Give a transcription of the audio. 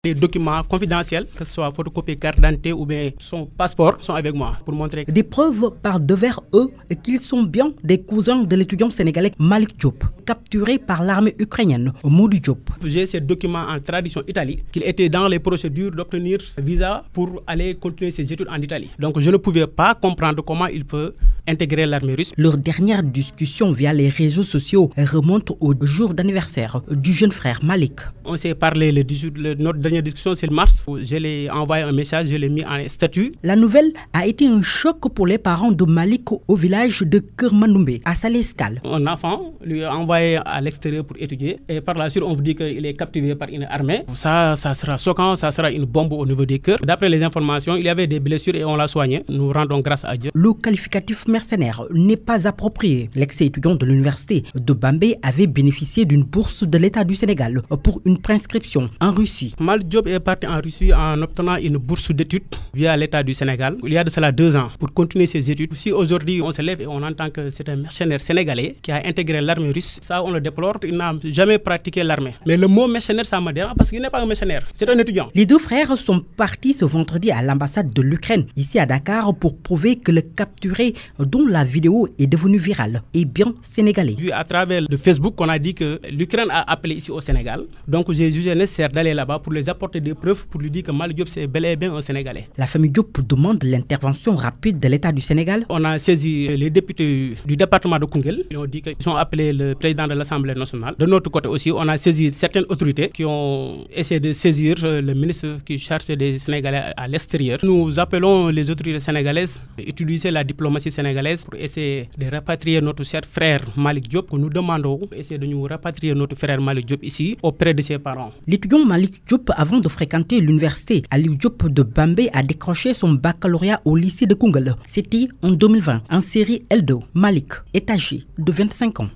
Les documents confidentiels, que ce soit photocopie, carte d'identité ou bien son passeport, sont avec moi pour montrer. Des preuves par devers eux qu'ils sont bien des cousins de l'étudiant sénégalais Malik Diop, capturé par l'armée ukrainienne Mody Diop. J'ai ces documents en tradition Italie, qu'il était dans les procédures d'obtenir visa pour aller continuer ses études en Italie. Donc je ne pouvais pas comprendre comment il peut intégrer l'armée russe. Leur dernière discussion via les réseaux sociaux remonte au jour d'anniversaire du jeune frère Malik. On s'est parlé notre dernière discussion, c'est le mars. Je lui ai envoyé un message, je l'ai mis en statut. La nouvelle a été un choc pour les parents de Malik au village de Kermanoumbe, à Salescal. Un enfant lui a envoyé à l'extérieur pour étudier et par la suite on vous dit qu'il est captivé par une armée. Ça sera choquant, ça sera une bombe au niveau des cœurs. D'après les informations, il y avait des blessures et on l'a soigné. Nous rendons grâce à Dieu. Le qualificatif mercenaire n'est pas approprié. L'ex-étudiant de l'université de Bambey avait bénéficié d'une bourse de l'État du Sénégal pour une prescription en Russie. Malik Diop est parti en Russie en obtenant une bourse d'études via l'État du Sénégal. Il y a de cela 2 ans pour continuer ses études. Si aujourd'hui on se lève et on entend que c'est un mercenaire sénégalais qui a intégré l'armée russe, ça on le déplore. Il n'a jamais pratiqué l'armée. Mais le mot mercenaire, ça me dérange parce qu'il n'est pas un mercenaire. C'est un étudiant. Les deux frères sont partis ce vendredi à l'ambassade de l'Ukraine, ici à Dakar, pour prouver que le capturé, dont la vidéo est devenue virale, est bien sénégalais. À travers le Facebook, on a dit que l'Ukraine a appelé ici au Sénégal. Donc j'ai jugé nécessaire d'aller là-bas pour les apporter des preuves pour lui dire que Malik Diop c'est bel et bien un Sénégalais. La famille Diop demande l'intervention rapide de l'État du Sénégal. On a saisi les députés du département de Koungheul. Ils ont dit qu'ils ont appelé le président de l'Assemblée nationale. De notre côté aussi, on a saisi certaines autorités qui ont essayé de saisir le ministre qui charge des Sénégalais à l'extérieur. Nous appelons les autorités sénégalaises à utiliser la diplomatie sénégalaise pour essayer de rapatrier notre cher frère Malik Diop. Nous demandons d'essayer de nous rapatrier notre frère Malik Diop ici auprès de ses parents. L'étudiant Malik Diop, avant de fréquenter l'université Aliou Diop de Bambey, a décroché son baccalauréat au lycée de Koungheul. C'était en 2020, en série L2. Malik est âgé de 25 ans.